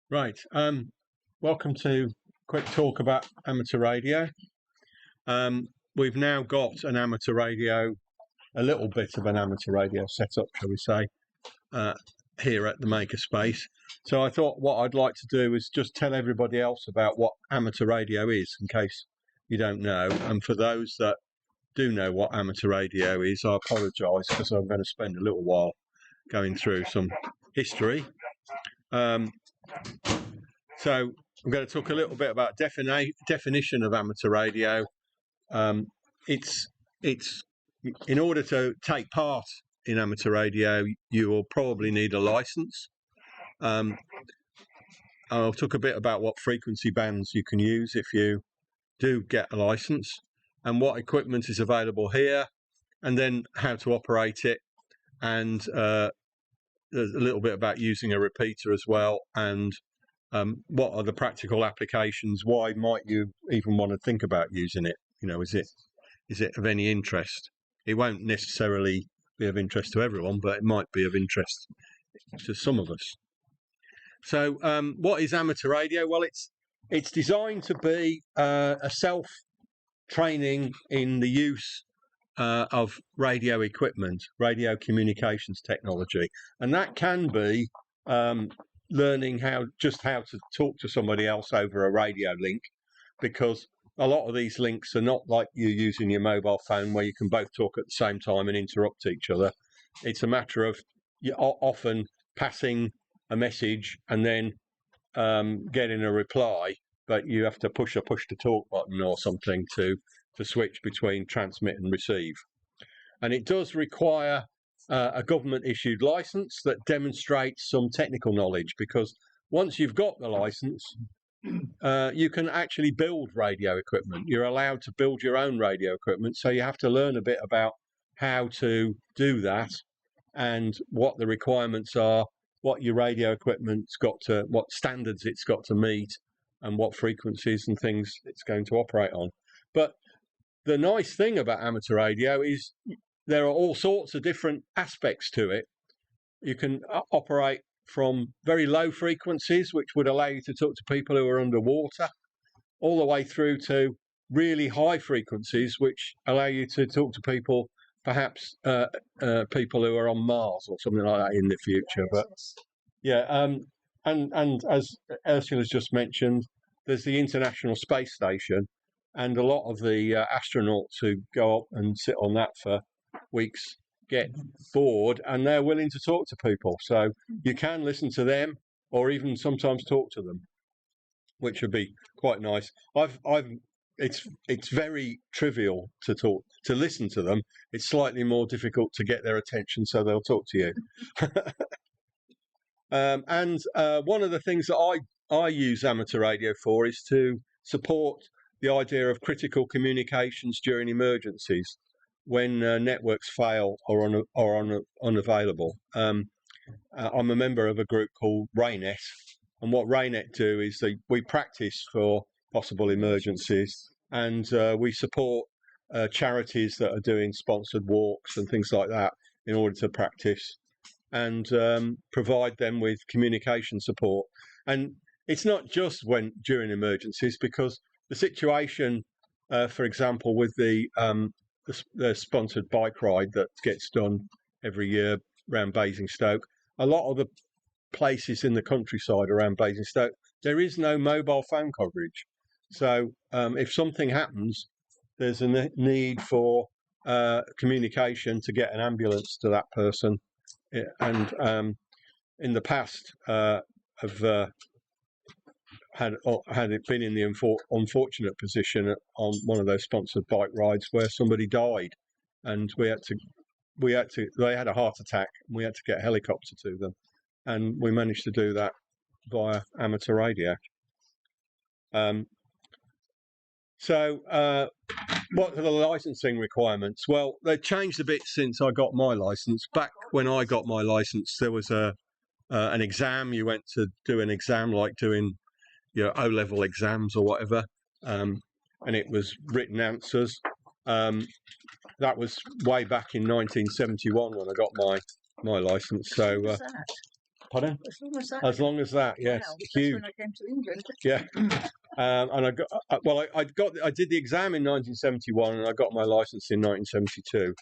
Right. Welcome to quick talk about amateur radio. We've now got an amateur radio, a little bit of an amateur radio set up, shall we say, here at the Makerspace. So I thought what I'd like to do is just tell everybody else about what amateur radio is, in case you don't know. And for those that do know what amateur radio is, I apologise because I'm going to spend a little while going through some history. So I'm going to talk a little bit about definition of amateur radio. It's in order to take part in amateur radio, you will probably need a license. I'll talk a bit about what frequency bands you can use if you do get a license, and what equipment is available here, and then how to operate it, and a little bit about using a repeater as well, and what are the practical applications? Why might you even want to think about using it? You know, is it of any interest? It won't necessarily be of interest to everyone, but it might be of interest to some of us. So, what is amateur radio? Well, it's designed to be a self-training in the use of radio equipment, radio communications technology, and that can be learning how to talk to somebody else over a radio link, because a lot of these links are not like you using your mobile phone where you can both talk at the same time and interrupt each other. It's a matter of you often passing a message and then getting a reply, but you have to push to talk button or something to switch between transmit and receive. And it does require a government issued license that demonstrates some technical knowledge, because once you've got the license, you can actually build radio equipment. You're allowed to build your own radio equipment, so you have to learn a bit about how to do that and what the requirements are, what your radio equipment's got to, what standards it's got to meet, and what frequencies and things it's going to operate on. But the nice thing about amateur radio is there are all sorts of different aspects to it. You can operate from very low frequencies, which would allow you to talk to people who are underwater, all the way through to really high frequencies, which allow you to talk to people, perhaps people who are on Mars or something like that in the future. But yeah, and as Ursula's just mentioned, there's the International Space Station, and a lot of the astronauts who go up and sit on that for weeks get bored, and they're willing to talk to people. So you can listen to them, or even sometimes talk to them, which would be quite nice. It's very trivial to listen to them. It's slightly more difficult to get their attention, so they'll talk to you. And one of the things that I use amateur radio for is to support the idea of critical communications during emergencies, when networks fail or are unavailable. I'm a member of a group called RayNet, and what RayNet do is we practice for possible emergencies, and we support charities that are doing sponsored walks and things like that in order to practice and provide them with communication support. And it's not just during emergencies, because the situation, for example, with the sponsored bike ride that gets done every year around Basingstoke, a lot of the places in the countryside around Basingstoke, there is no mobile phone coverage. So if something happens, there's a need for communication to get an ambulance to that person. And in the past, have had it been in the unfortunate position on one of those sponsored bike rides where somebody died, and they had a heart attack, and we had to get a helicopter to them, and we managed to do that via amateur radio. So what are the licensing requirements? Well, they've changed a bit since I got my license. Back when I got my license, there was an exam. You went to do an exam like doing your O-level exams or whatever, and it was written answers. That was way back in 1971 when I got my license. So Pardon? As long as that. As long as that, yes. Wow, Huge. that's when I came to England. Yeah. And I got I did the exam in 1971, and I got my license in 1972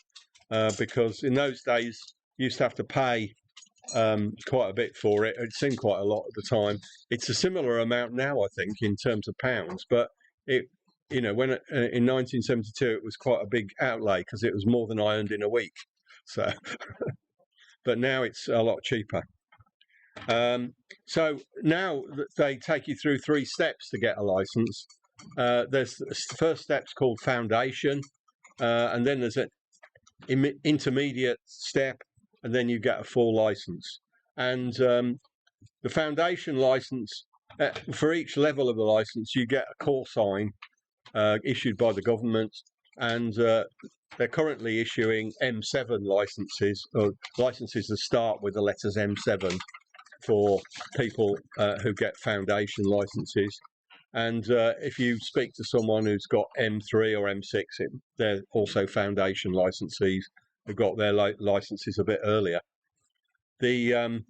because in those days you used to have to pay quite a bit for it. It seemed quite a lot at the time. It's a similar amount now, I think, in terms of pounds, but it. You know, when in 1972 it was quite a big outlay because it was more than I earned in a week. So, but now it's a lot cheaper. So now they take you through 3 steps to get a license. There's the first step's called foundation, and then there's an intermediate step, and then you get a full license. And the foundation license, for each level of the license, you get a call sign issued by the government, and they're currently issuing M7 licenses, or licenses that start with the letters M7 for people who get foundation licenses. And if you speak to someone who's got M3 or M6, they're also foundation licensees who got their licenses a bit earlier. The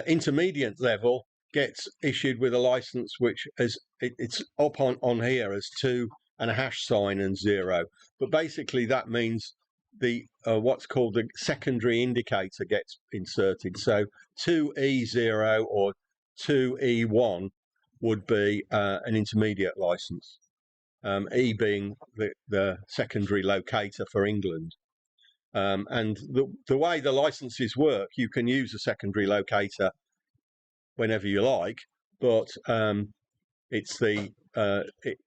intermediate level gets issued with a license which is it's up on here as 2 and a hash sign and 0, but basically that means the what's called the secondary indicator gets inserted. So 2E0 or 2E1 would be an intermediate license, E being the secondary locator for England. And the way the licenses work, you can use a secondary locator whenever you like, but it's the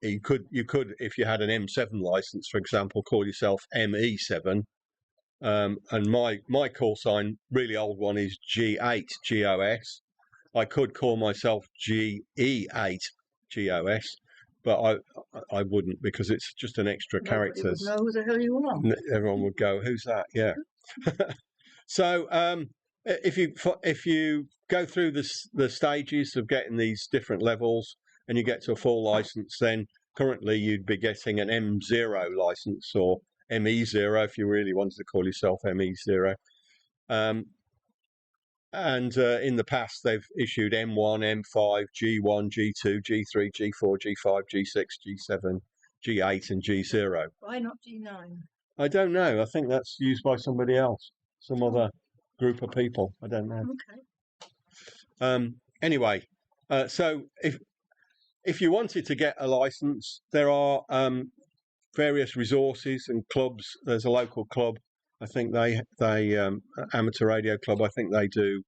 you could if you had an M7 license, for example, call yourself ME7. And my call sign, really old one, is G8 GOS. I could call myself GE8 GOS, but I wouldn't, because it's just an extra character. Nobody would know who the hell you are. Everyone would go, "Who's that?" Yeah. So if you go through the stages of getting these different levels and you get to a full license, then currently you'd be getting an M0 license, or ME0 if you really wanted to call yourself ME0. And in the past, they've issued M1, M5, G1, G2, G3, G4, G5, G6, G7, G8, and G0. Why not G9? I don't know. I think that's used by somebody else, some other group of people. I don't know. Okay. Anyway, so if you wanted to get a license, there are various resources and clubs. There's a local club. I think they amateur radio club. I think they do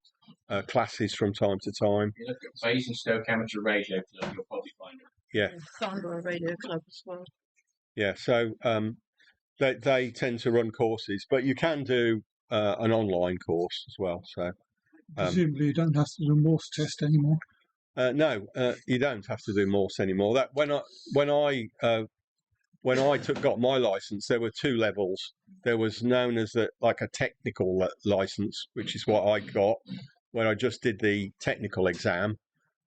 classes from time to time. You look at Basingstoke Amateur Radio Club, you'll probably find it. Yeah. Farnborough Radio Club as well. Yeah. So they tend to run courses, but you can do an online course as well. So presumably you don't have to do a Morse test anymore. No, you don't have to do Morse anymore. That when I got my license, there were 2 levels. There was known as a technical license, which is what I got when I just did the technical exam.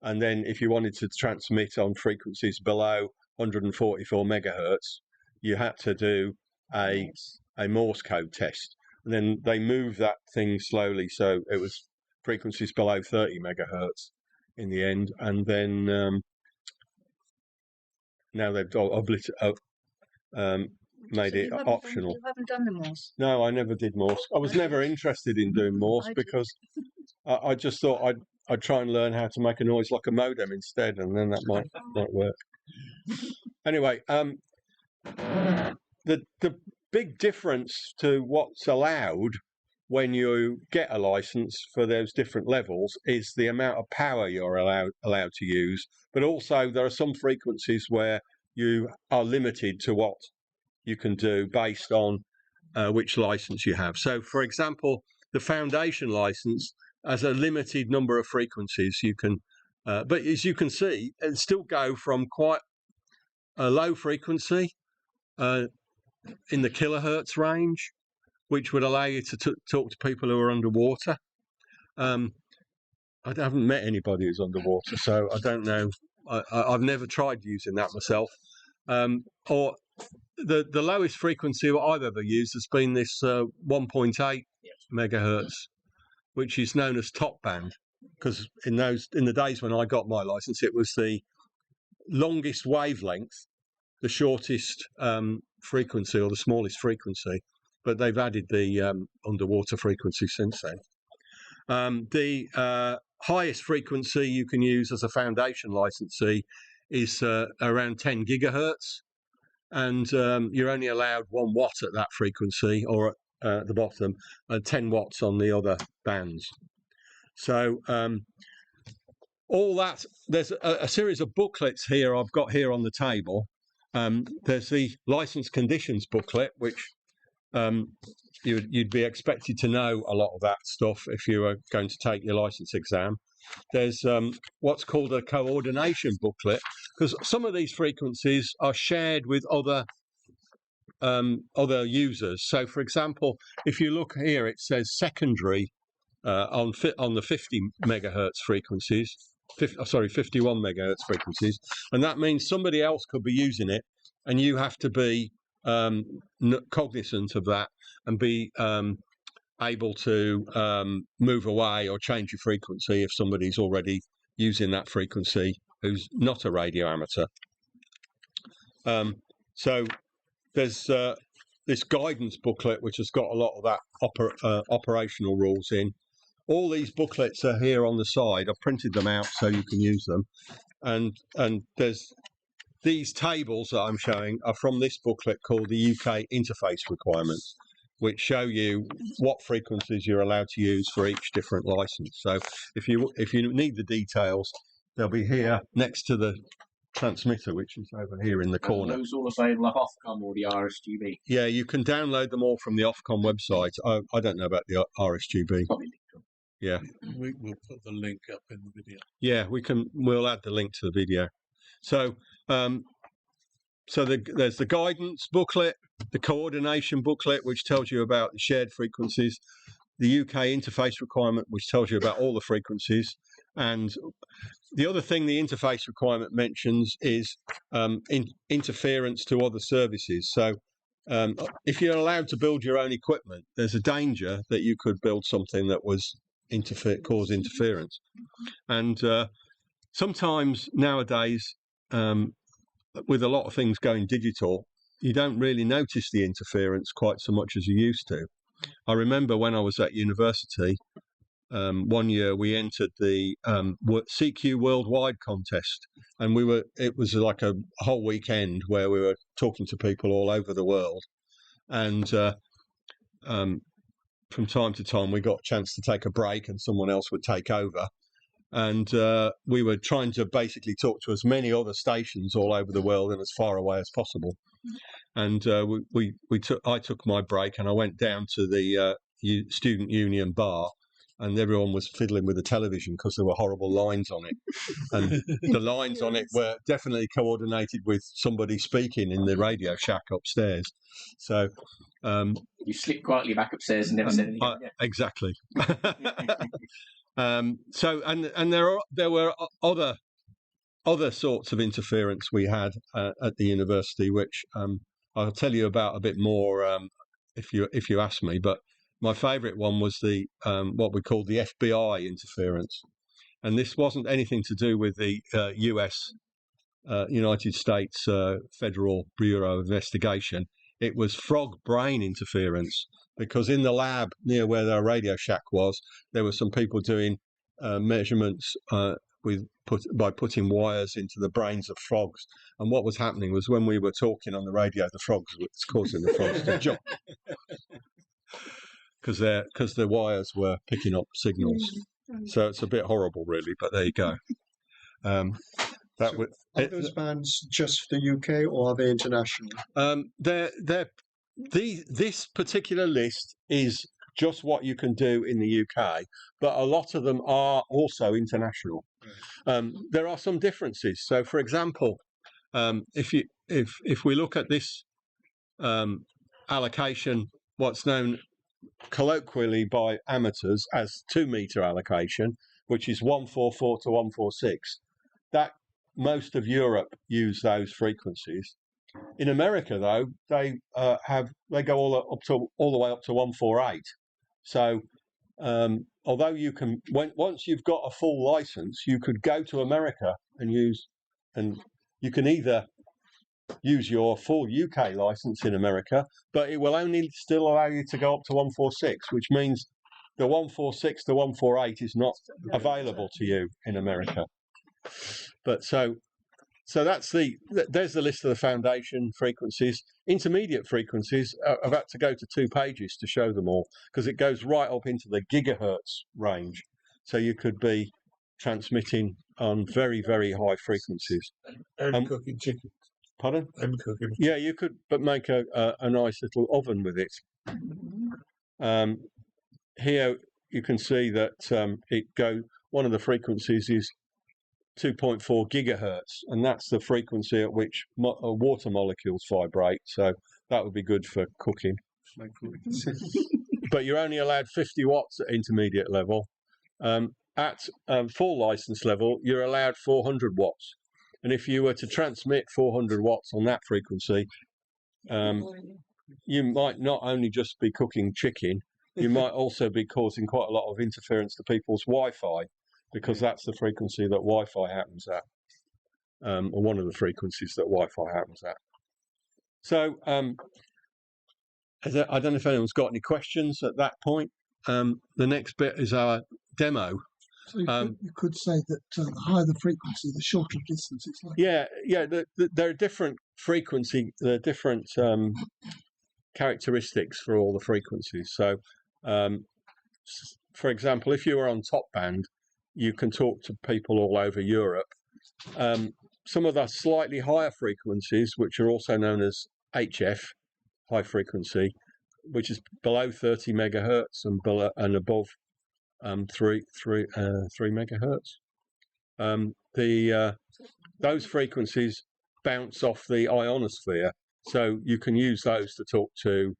And then if you wanted to transmit on frequencies below 144 megahertz, you had to do a Morse code test. And then they moved that thing slowly, so it was frequencies below 30 megahertz in the end. And then now they've made it optional. You haven't done the Morse? No, I never did Morse. I was never interested in doing Morse because I just thought I'd try and learn how to make a noise like a modem instead, and then that might work. Anyway, the big difference to what's allowed when you get a license for those different levels is the amount of power you're allowed to use, but also there are some frequencies where you are limited to what you can do based on which license you have. So, for example, the foundation license has a limited number of frequencies you can, but as you can see, it still go from quite a low frequency in the kilohertz range, which would allow you to talk to people who are underwater. I haven't met anybody who's underwater, so I don't know. I've never tried using that myself. Or the lowest frequency I've ever used has been this 1.8 megahertz, which is known as top band, because in the days when I got my license, it was the longest wavelength, the shortest frequency, or the smallest frequency. But they've added the underwater frequency since then. The highest frequency you can use as a foundation licensee is around 10 gigahertz, and you're only allowed 1 watt at that frequency, or at the bottom, and 10 watts on the other bands. So all that, there's a series of booklets here I've got here on the table. There's the license conditions booklet, which you'd be expected to know a lot of that stuff if you were going to take your license exam. There's what's called a coordination booklet, because some of these frequencies are shared with other users. So, for example, if you look here, it says secondary on the 50 megahertz frequencies. 51 megahertz frequencies, and that means somebody else could be using it, and you have to be cognizant of that and be able to move away or change your frequency if somebody's already using that frequency who's not a radio amateur. So there's this guidance booklet which has got a lot of that operational rules in. All these booklets are here on the side. I've printed them out so you can use them. And there's these tables that I'm showing are from this booklet called the UK Interface Requirements, which show you what frequencies you're allowed to use for each different license. So if you need the details, they'll be here next to the transmitter, which is over here in the corner. Are those all available off Ofcom or the RSGB? Yeah, you can download them all from the Ofcom website. I don't know about the RSGB. Probably. Yeah. We'll put the link up in the video. Yeah, we'll add the link to the video. So there's the guidance booklet, the coordination booklet, which tells you about the shared frequencies, the UK interface requirement, which tells you about all the frequencies, and the other thing the interface requirement mentions is interference to other services. So if you're allowed to build your own equipment, there's a danger that you could build something that was cause interference. And sometimes nowadays, with a lot of things going digital, you don't really notice the interference quite so much as you used to. I remember when I was at university, one year we entered the CQ Worldwide contest, and it was like a whole weekend where we were talking to people all over the world, and from time to time we got a chance to take a break and someone else would take over, and we were trying to basically talk to as many other stations all over the world and as far away as possible. And I took my break and I went down to the student union bar, and everyone was fiddling with the television because there were horrible lines on it, and the lines on it were definitely coordinated with somebody speaking in the radio shack upstairs. So you slipped quietly back upstairs and never said anything again. Exactly. So there were other sorts of interference we had at the university, which I'll tell you about a bit more if you ask me. But my favourite one was the what we called the FBI interference, and this wasn't anything to do with the United States Federal Bureau of Investigation. It was frog brain interference, because in the lab near where the Radio Shack was, there were some people doing measurements by putting wires into the brains of frogs. And what was happening was, when we were talking on the radio, the frogs was causing the frogs to jump because the wires were picking up signals. So it's a bit horrible, really. But there you go. Are those bands just for the UK, or are they international? This particular list is just what you can do in the UK, but a lot of them are also international. There are some differences. So, for example, if we look at this allocation, what's known colloquially by amateurs as 2-meter allocation, which is 144 to 146, that most of Europe use those frequencies. In America, though, they go all the way up to 148. So although you can, once you've got a full license, you could go to America and you can either use your full UK license in America, but it will only still allow you to go up to 146, which means the 146 to 148 is not available to you in America. But so there's the list of the foundation frequencies. Intermediate frequencies, I've had to go to 2 pages to show them all, because it goes right up into the gigahertz range. So you could be transmitting on very, very high frequencies. And cooking chicken. Pardon? And cooking. Yeah, you could, but make a nice little oven with it. Here you can see that one of the frequencies is 2.4 gigahertz, and that's the frequency at which water molecules vibrate. So that would be good for cooking. But you're only allowed 50 watts at intermediate level. At full license level, you're allowed 400 watts. And if you were to transmit 400 watts on that frequency, you might not only just be cooking chicken, you might also be causing quite a lot of interference to people's Wi-Fi, because that's the frequency that Wi-Fi happens at, or one of the frequencies that Wi-Fi happens at. So I don't know if anyone's got any questions at that point. The next bit is our demo. So you could say that the higher the frequency, the shorter distance it's like. Yeah. There are different frequency, there are different characteristics for all the frequencies. So, for example, if you were on top band, you can talk to people all over Europe. Some of the slightly higher frequencies, which are also known as HF, high frequency, which is below 30 megahertz and above 3 megahertz. Those frequencies bounce off the ionosphere, so you can use those to talk to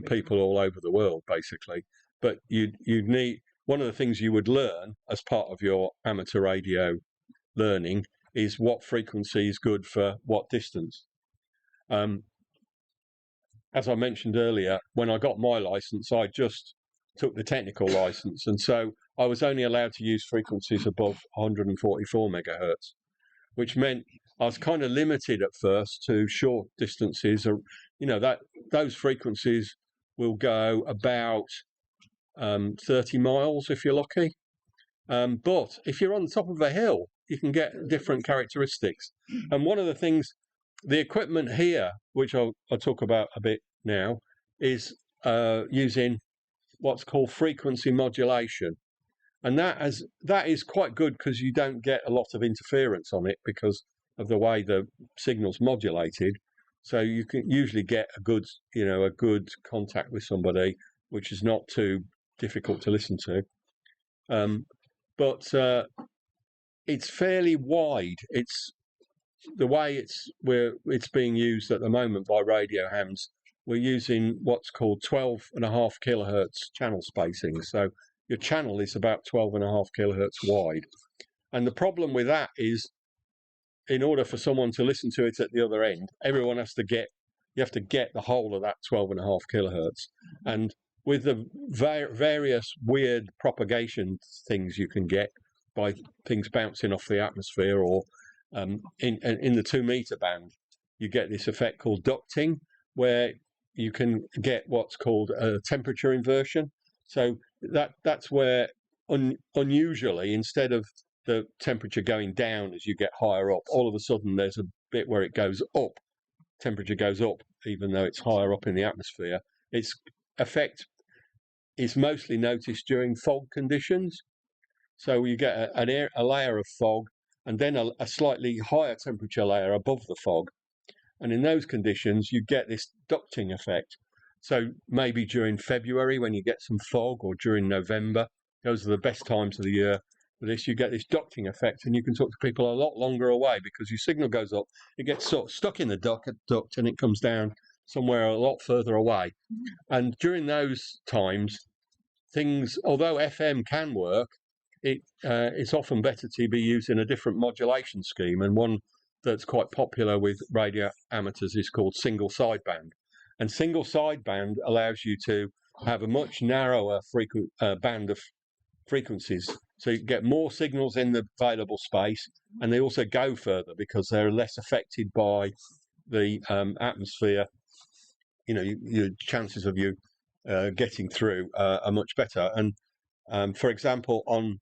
people all over the world, basically. But you'd need, one of the things you would learn as part of your amateur radio learning is what frequency is good for what distance. As I mentioned earlier, when I got my license, I just took the technical license, and so I was only allowed to use frequencies above 144 megahertz, which meant I was kind of limited at first to short distances. Those frequencies will go about 30 miles if you're lucky. But if you're on the top of a hill, you can get different characteristics. And one of the things, the equipment here, which I'll talk about a bit now, is using what's called frequency modulation. And that is quite good, because you don't get a lot of interference on it because of the way the signal's modulated. So you can usually get a good contact with somebody, which is not too difficult to listen to. But it's fairly wide. It's the way it's being used at the moment by radio hams. We're using what's called 12.5 kilohertz channel spacing. So your channel is about 12.5 kilohertz wide. And the problem with that is, in order for someone to listen to it at the other end, you have to get the whole of that 12.5 kilohertz. And with the various weird propagation things you can get by things bouncing off the atmosphere, or in the 2 meter band, you get this effect called ducting, where you can get what's called a temperature inversion. So that's where unusually, instead of the temperature going down as you get higher up, all of a sudden there's a bit where it goes up. Temperature goes up, even though it's higher up in the atmosphere. Its effect is mostly noticed during fog conditions. So you get a layer of fog, and then a slightly higher temperature layer above the fog. And in those conditions, you get this ducting effect. So maybe during February, when you get some fog, or during November, those are the best times of the year for this. You get this ducting effect, and you can talk to people a lot longer away, because your signal goes up, it gets sort of stuck in the duct, and it comes down somewhere a lot further away. And during those times, although FM can work, it's often better to be using a different modulation scheme, and one that's quite popular with radio amateurs is called single sideband. And single sideband allows you to have a much narrower band of frequencies. So you get more signals in the available space, and they also go further because they're less affected by the atmosphere. You know, your chances of you getting through are much better. And for example, on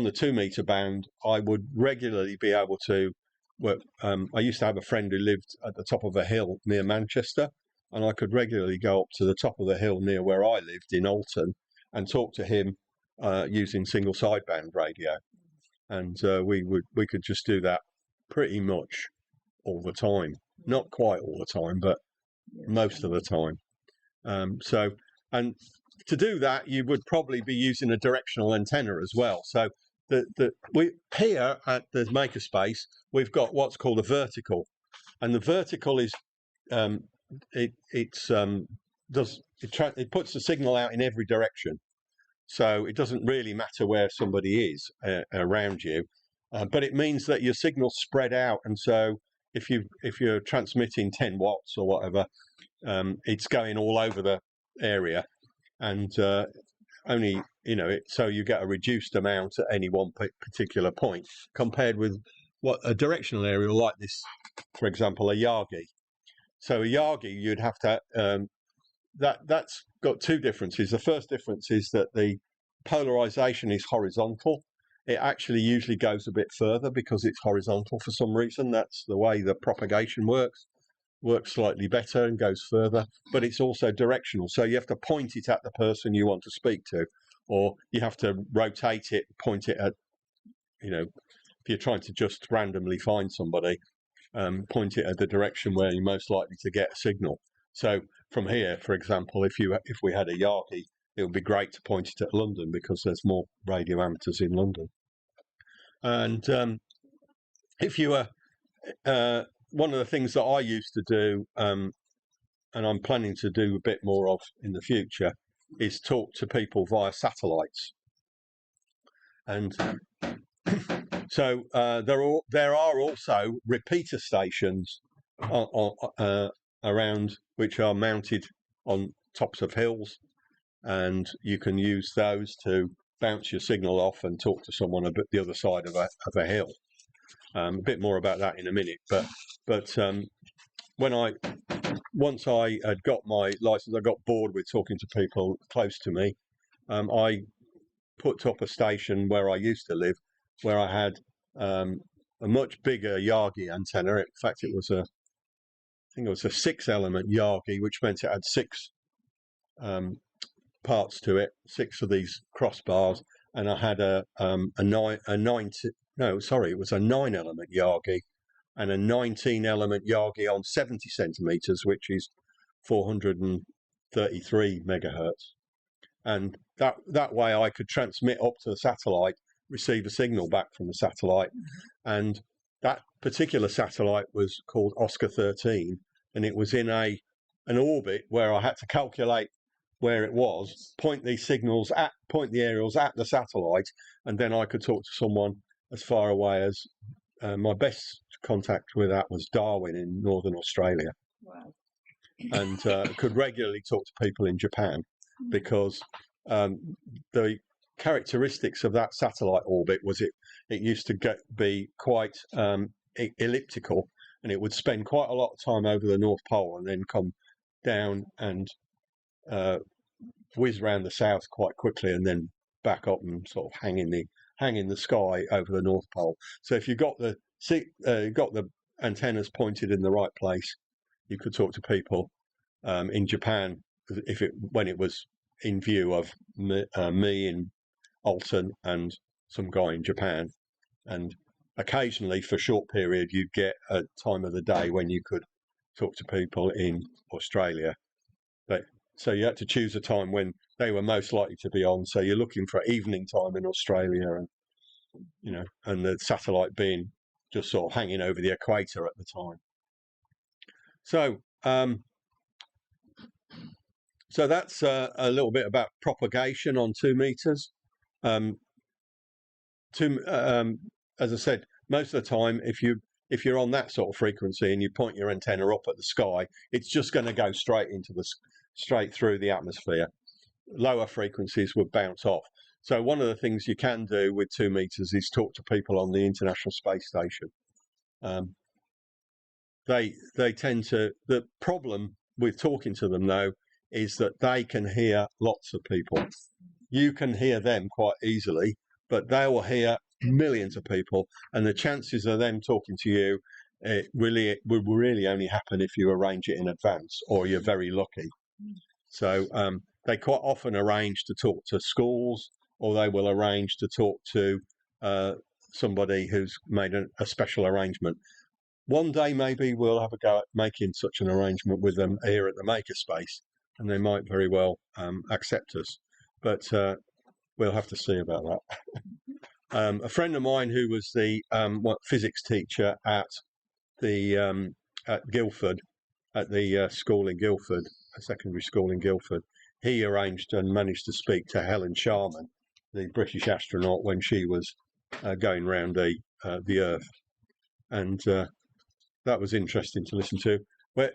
the 2 meter band, I would regularly be able to work. I used to have a friend who lived at the top of a hill near Manchester, and I could regularly go up to the top of the hill near where I lived in Alton and talk to him using single sideband radio, and we could just do that pretty much all the time. Not quite all the time, but most of the time. So, and to do that, you would probably be using a directional antenna as well. So we here at the MakerSpace, we've got what's called a vertical, and the vertical is it puts the signal out in every direction. So it doesn't really matter where somebody is around you, but it means that your signal's spread out, and so if you're transmitting 10 watts or whatever, it's going all over the area, and only so you get a reduced amount at any one particular point, compared with what a directional area like this, for example, a Yagi. So a Yagi, you'd have to that's got two differences. The first difference is that the polarization is horizontal. It actually usually goes a bit further because it's horizontal for some reason. That's the way the propagation works slightly better and goes further, but it's also directional. So you have to point it at the person you want to speak to, or you have to rotate it, point it at, if you're trying to just randomly find somebody, point it at the direction where you're most likely to get a signal. So from here, for example, if we had a Yagi, it would be great to point it at London because there's more radio amateurs in London. And if you were one of the things that I used to do, and I'm planning to do a bit more of in the future, is talk to people via satellites. And so there are also repeater stations around, which are mounted on tops of hills, and you can use those to bounce your signal off and talk to someone a bit the other side of a hill. A bit more about that in a minute, but once I had got my license, I got bored with talking to people close to me. I put up a station where I used to live, where I had a much bigger Yagi antenna. In fact, I think it was a 6-element Yagi, which meant it had 6 parts to it, 6 of these crossbars, and I had it was a 9-element Yagi and a 19-element Yagi on 70 centimeters, which is 433 megahertz. And that way I could transmit up to the satellite, receive a signal back from the satellite. And that particular satellite was called Oscar 13, and it was in an orbit where I had to calculate where it was, point the aerials at the satellite, and then I could talk to someone as far away as my best contact with that was Darwin in northern Australia. Wow. And could regularly talk to people in Japan, because the characteristics of that satellite orbit was it used to be quite elliptical, and it would spend quite a lot of time over the North Pole and then come down and whiz around the south quite quickly and then back up and sort of hang in the sky over the North Pole. So if you got the antennas pointed in the right place, you could talk to people in Japan when it was in view of me in Alton and some guy in Japan. And occasionally, for a short period, you'd get a time of the day when you could talk to people in Australia. So you had to choose a time when they were most likely to be on. So you're looking for evening time in Australia, and and the satellite being just sort of hanging over the equator at the time. So so that's a little bit about propagation on 2 meters. As I said, most of the time, if you're on that sort of frequency and you point your antenna up at the sky, it's just going to go straight through the atmosphere. Lower frequencies would bounce off. So one of the things you can do with 2 meters is talk to people on the International Space Station. They tend to. The problem with talking to them though is that they can hear lots of people. You can hear them quite easily, but they will hear millions of people, and the chances of them talking to you it really would really only happen if you arrange it in advance or you're very lucky. So they quite often arrange to talk to schools, or they will arrange to talk to somebody who's made a special arrangement. One day maybe we'll have a go at making such an arrangement with them here at the Makerspace, and they might very well accept us, but we'll have to see about that. A friend of mine who was the physics teacher at the at Guildford, at the school in Guildford, a secondary school in Guildford, he arranged and managed to speak to Helen Sharman, the British astronaut, when she was going round the Earth, and that was interesting to listen to. But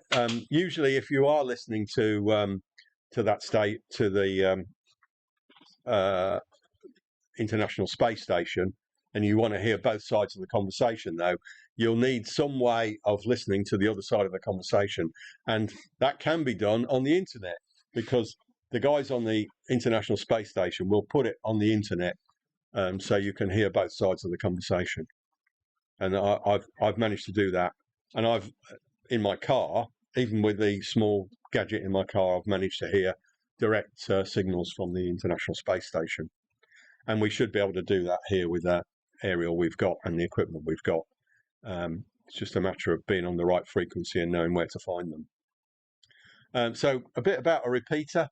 usually, if you are listening to that state, to the International Space Station, and you want to hear both sides of the conversation, though, you'll need some way of listening to the other side of the conversation. And that can be done on the internet, because the guys on the International Space Station will put it on the internet, so you can hear both sides of the conversation. And I've managed to do that. And I've, in my car, even with the small gadget in my car, I've managed to hear direct signals from the International Space Station. And we should be able to do that here with that aerial we've got and the equipment we've got. It's just a matter of being on the right frequency and knowing where to find them. So a bit about a repeater.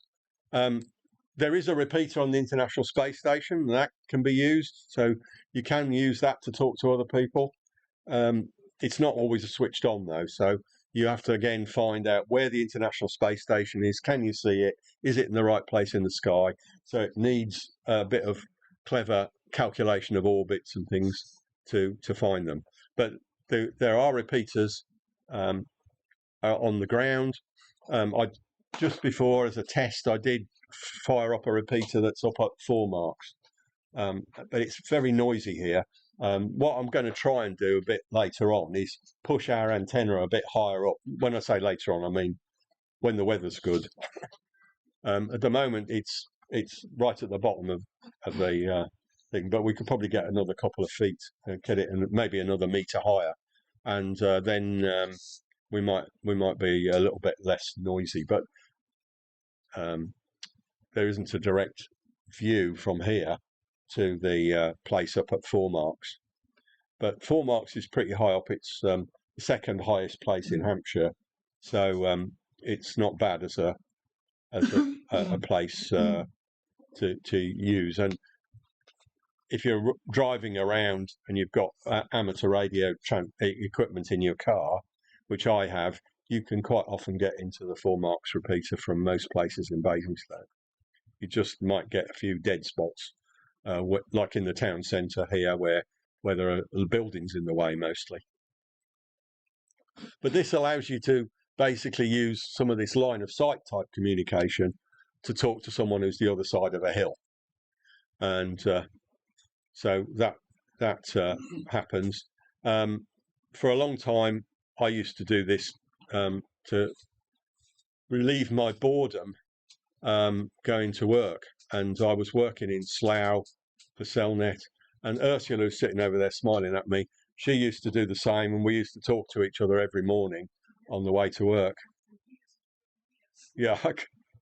There is a repeater on the International Space Station, and that can be used. So you can use that to talk to other people. It's not always switched on, though. So you have to, again, find out where the International Space Station is. Can you see it? Is it in the right place in the sky? So it needs a bit of clever calculation of orbits and things to find them. But there are repeaters on the ground. Just before, as a test, I did fire up a repeater that's up at 4 marks. But it's very noisy here. What I'm going to try and do a bit later on is push our antenna a bit higher up. When I say later on, I mean when the weather's good. At the moment, it's right at the bottom of the thing, but we could probably get another couple of feet and get it, and maybe another meter higher, and then we might be a little bit less noisy. But there isn't a direct view from here to the place up at 4 marks, but 4 marks is pretty high up. It's the second highest place in Hampshire, so it's not bad as a place to use. And if you're driving around and you've got amateur radio equipment in your car, which I have, you can quite often get into the 4 marks repeater from most places in Basingstoke. You just might get a few dead spots, like in the town centre here, where there are buildings in the way mostly. But this allows you to basically use some of this line of sight type communication to talk to someone who's the other side of a hill, and so that happens. For a long time, I used to do this to relieve my boredom going to work, and I was working in Slough for Cellnet, and Ursula, who's sitting over there smiling at me, she used to do the same, and we used to talk to each other every morning on the way to work. Yeah,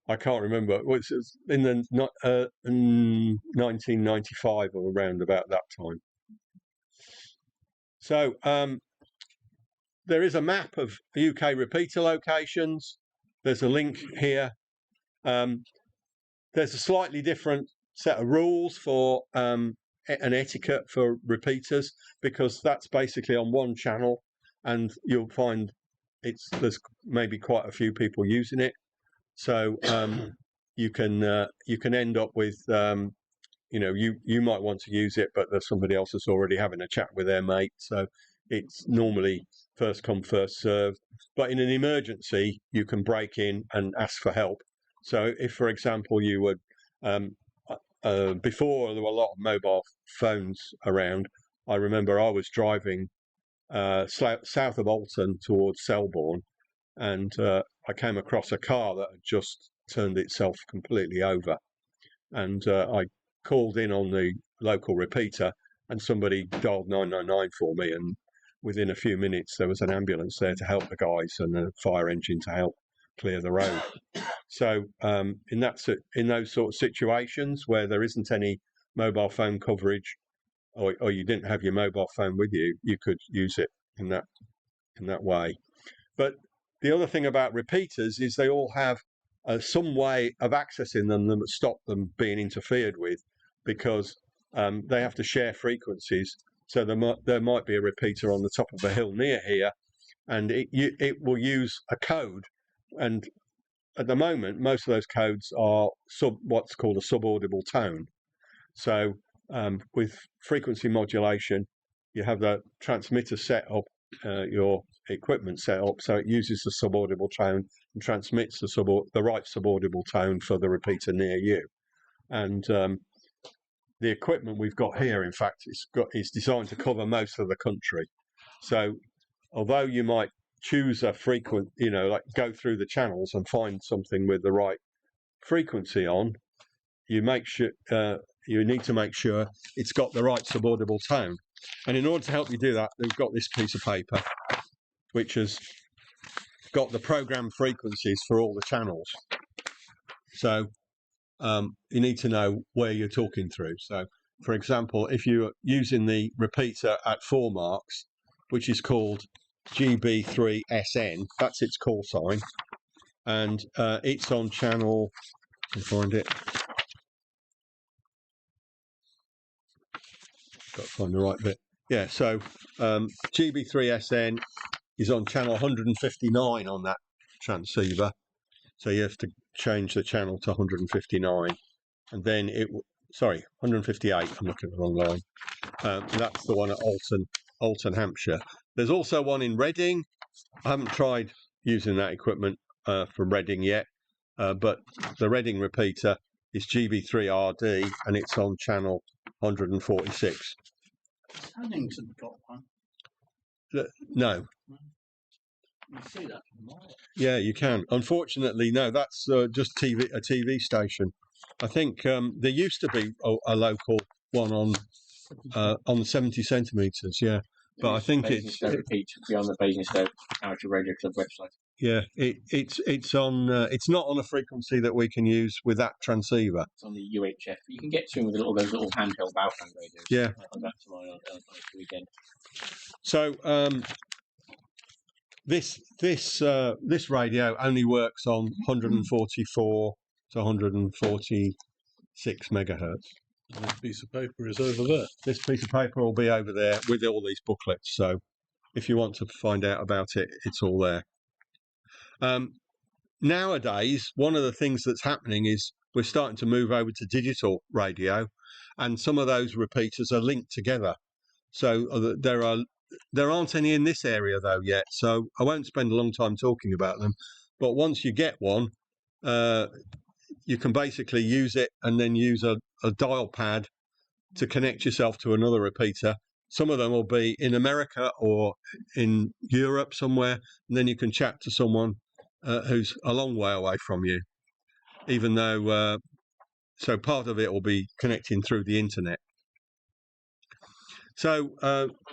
I can't remember. It was in the 1995 or around about that time. So there is a map of UK repeater locations. There's a link here. There's a slightly different set of rules for an etiquette for repeaters, because that's basically on one channel, and you'll find there's maybe quite a few people using it. So you can end up with you might want to use it, but there's somebody else that's already having a chat with their mate. So it's normally first come, first served. But in an emergency, you can break in and ask for help. So if, for example, you would before there were a lot of mobile phones around. I remember I was driving south of Alton towards Selborne, and I came across a car that had just turned itself completely over, and I called in on the local repeater, and somebody dialed 999 for me, and within a few minutes there was an ambulance there to help the guys and a fire engine to help clear the road. So in those sort of situations where there isn't any mobile phone coverage, or you didn't have your mobile phone with you, you could use it in that way. But the other thing about repeaters is they all have some way of accessing them that stop them being interfered with, because they have to share frequencies. So there might be a repeater on the top of a hill near here, and it will use a code. And at the moment, most of those codes are what's called a subaudible tone. So with frequency modulation, you have the transmitter set up, your equipment set up, so it uses the subaudible tone and transmits the right subaudible tone for the repeater near you. And the equipment we've got here, in fact, is designed to cover most of the country. So although you might choose a frequent, like go through the channels and find something with the right frequency on, you need to make sure it's got the right subaudible tone. And in order to help you do that, we've got this piece of paper which has got the program frequencies for all the channels. So you need to know where you're talking through. So for example, if you're using the repeater at 4 marks, which is called GB3SN, that's its call sign, and it's on channel, I can find it, got to find the right bit. Yeah, so GB3SN is on channel 159 on that transceiver, so you have to change the channel to 159, and then 158, I'm looking at the wrong line. That's the one at Alton, Hampshire. There's also one in Reading. I haven't tried using that equipment for Reading yet, but the Reading repeater is GB3RD, and it's on channel 146. Huntington got one. No. You see that from miles. Yeah, you can. Unfortunately, no, that's just a TV station. I think there used to be a local one on the 70 centimetres, yeah. But I think Basingstoke repeat beyond the Basingstoke Amateur Radio Club website. Yeah, it's on. It's not on a frequency that we can use with that transceiver. It's on the UHF. You can get to them with those little handheld Baofeng radios. Yeah. I got to mine on the weekend. So this radio only works on 144 to 146 megahertz. And this piece of paper is over there. This piece of paper will be over there with all these booklets. So if you want to find out about it, it's all there. Nowadays, one of the things that's happening is we're starting to move over to digital radio, and some of those repeaters are linked together. So there aren't any in this area though yet, so I won't spend a long time talking about them. But once you get one, you can basically use it and then use a dial pad to connect yourself to another repeater. Some of them will be in America or in Europe somewhere, and then you can chat to someone who's a long way away from you, even though so part of it will be connecting through the internet. So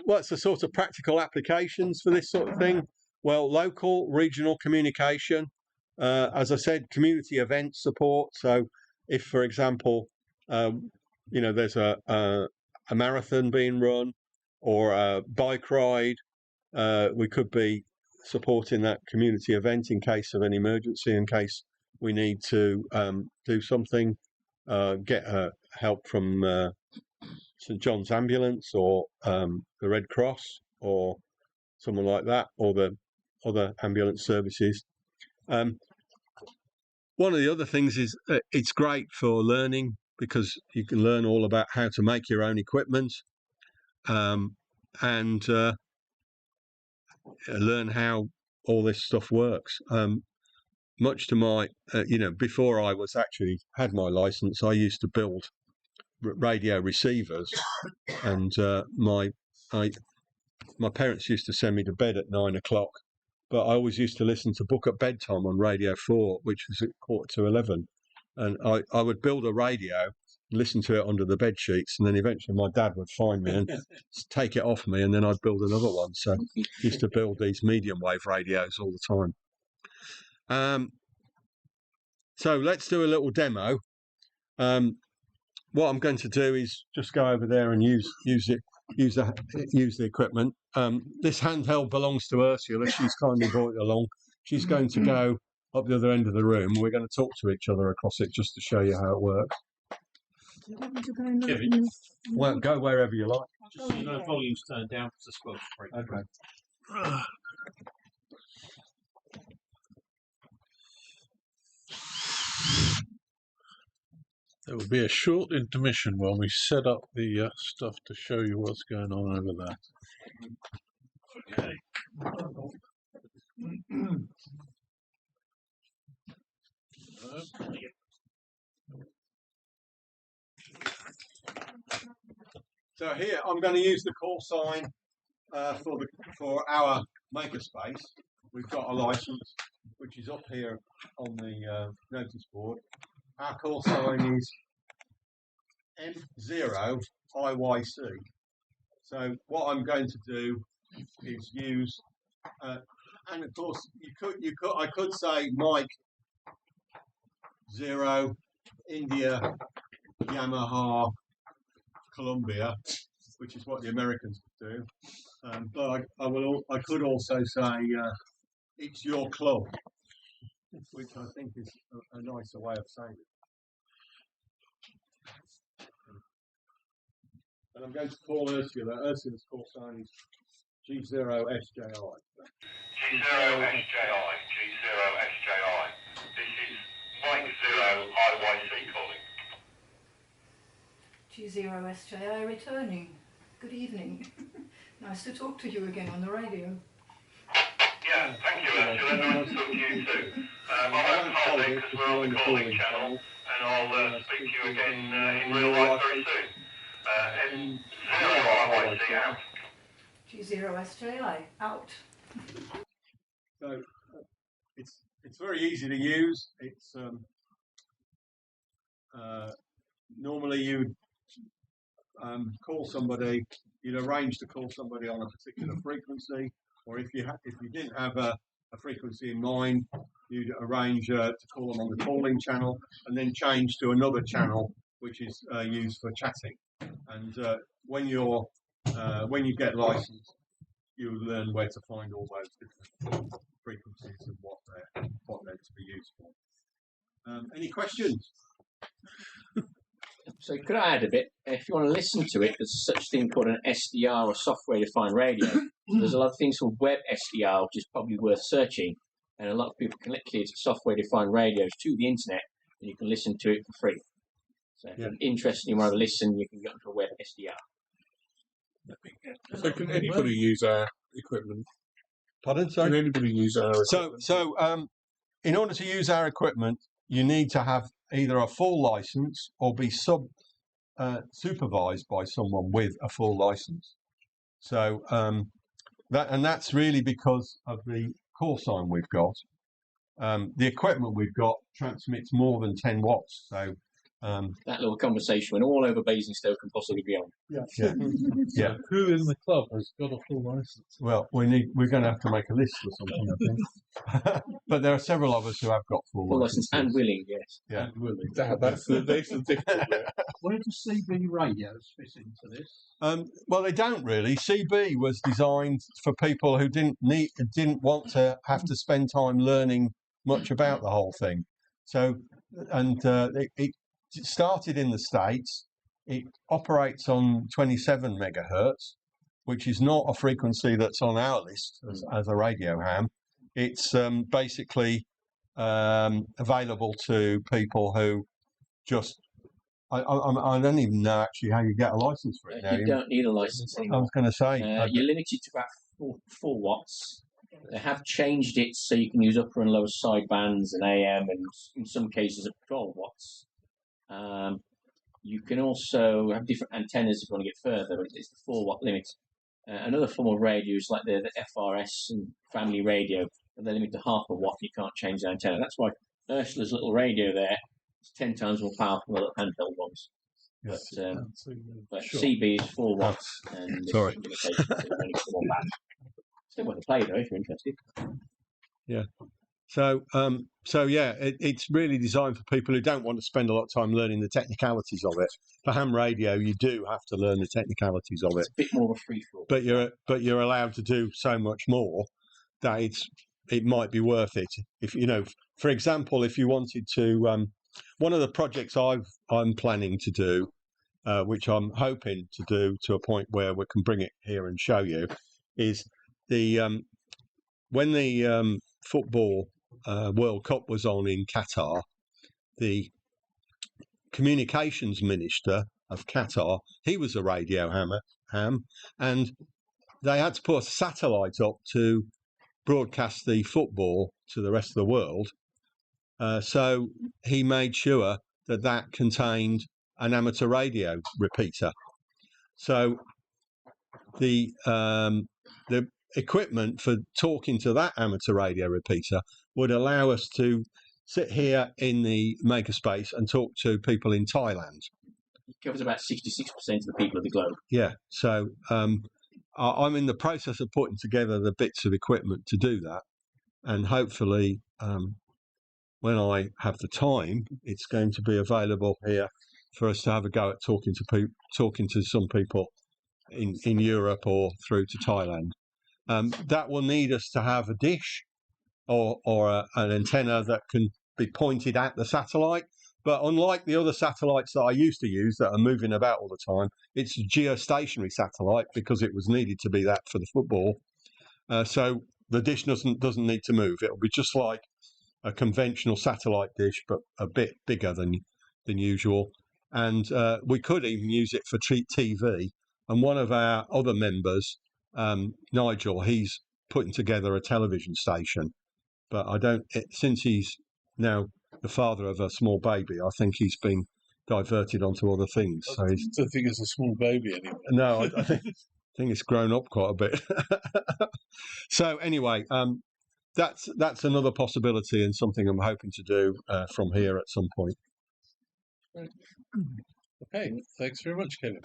what's the sort of practical applications for this sort of thing? Well, local, regional communication. As I said, community event support. So if, for example, there's a marathon being run or a bike ride, we could be supporting that community event in case of an emergency, in case we need to do something, get help from St John's Ambulance or the Red Cross or someone like that, or the other ambulance services. One of the other things is it's great for learning, because you can learn all about how to make your own equipment, and learn how all this stuff works. Much to my, before I was actually had my license, I used to build radio receivers, and my parents used to send me to bed at 9 o'clock, but I always used to listen to Book at Bedtime on Radio 4, which was at 11:15, and I would build a radio, listen to it under the bed sheets, and then eventually my dad would find me and take it off me, and then I'd build another one. So I used to build these medium wave radios all the time. So let's do a little demo. What I'm going to do is just go over there and use the equipment. This handheld belongs to Ursula. She's kindly brought it along. She's going to go up the other end of the room. We're going to talk to each other across it just to show you how it works. Well, go wherever you like. Just so you know, volume's turned down because the squelch break. Okay. There will be a short intermission while we set up the stuff to show you what's going on over there. Okay. So here I'm going to use the call sign for our makerspace. We've got a license which is up here on the notice board. Our call sign is M0IYC. So what I'm going to do is use, and of course I could say Mike 0 India Yamaha Columbia, which is what the Americans do. But I could also say it's your club, which I think is a nicer way of saying it. And I'm going to call Ursula. Ursula's call sign is G0SJI. G0SJI. This is Mike 0 IYC calling. G0SJI returning. Good evening. Nice to talk to you again on the radio. Yeah, thank you, Ursula. Nice to talk to you too. I won't hold it because we're on the calling channel, and I'll speak to you again in real life very soon. M0 IYC out. G0SJI out. So it's very easy to use. It's normally you'd call somebody. You'd arrange to call somebody on a particular frequency, or if you didn't have a frequency in mind, you'd arrange to call them on the calling channel, and then change to another channel which is used for chatting. And when you get licensed, you learn where to find all those different frequencies and what they're to be used for. Any questions? So could I add a bit? If you want to listen to it, there's such a thing called an SDR or software-defined radio. There's a lot of things called web SDR, which is probably worth searching. And a lot of people connected software-defined radios to the internet, and you can listen to it for free. So if you're interested in want to listen, you can go to a web SDR. So can anybody use our equipment? Pardon? Sorry? Can anybody use our equipment? So in order to use our equipment, you need to have either a full license or be supervised by someone with a full license. So that's really because of the call sign we've got. The equipment we've got transmits more than 10 watts. So that little conversation went all over Basingstoke and possibly beyond. Yeah. Who in the club has got a full license? Well, we're going to have to make a list or something, I think. But there are several of us who have got full license and willing, yes. Yeah. And willing. That's the difficult bit. Where do CB radios fit into this? Well, they don't really. CB was designed for people who didn't want to have to spend time learning much about the whole thing. So, and it started in the States. It operates on 27 megahertz, which is not a frequency that's on our list as a radio ham. It's basically available to people who just. I don't even know actually how you get a license for it now. You don't need a license anymore. I was going to say you're limited to about 4 watts. They have changed it so you can use upper and lower side bands and AM, and in some cases up to 12 watts. You can also have different antennas if you want to get further, but it's the 4-watt limit. Another form of radio is like the FRS and family radio, and they're limited to half a watt. You can't change the antenna. That's why Ursula's little radio there is 10 times more powerful than the handheld ones. Yes. But CB is 4 watts, and this Sorry. limitation to only 4 watts. Still worth a play though if you're interested. Yeah. So yeah, it's really designed for people who don't want to spend a lot of time learning the technicalities of it. For ham radio, you do have to learn the technicalities of it. It's a bit more of a free for all. But you're allowed to do so much more that it might be worth it. If you know, for example, if you wanted to, one of the projects I'm planning to do, which I'm hoping to do to a point where we can bring it here and show you, is the when the football World Cup was on in Qatar, the communications minister of Qatar, he was a radio ham, and they had to put a satellite up to broadcast the football to the rest of the world. So he made sure that contained an amateur radio repeater. So the equipment for talking to that amateur radio repeater would allow us to sit here in the makerspace and talk to people in Thailand. It covers about 66% of the people of the globe. Yeah, so I'm in the process of putting together the bits of equipment to do that, and hopefully when I have the time, it's going to be available here for us to have a go at talking to some people in Europe or through to Thailand. That will need us to have a dish or an antenna that can be pointed at the satellite. But unlike the other satellites that I used to use that are moving about all the time, it's a geostationary satellite because it was needed to be that for the football. So the dish doesn't need to move. It'll be just like a conventional satellite dish, but a bit bigger than usual. And we could even use it for TV. And one of our other members, Nigel, he's putting together a television station. But since he's now the father of a small baby, I think he's been diverted onto other things. So I don't think it's a small baby anymore. No, I think it's grown up quite a bit. So anyway, that's another possibility and something I'm hoping to do from here at some point. Okay, thanks very much, Kevin.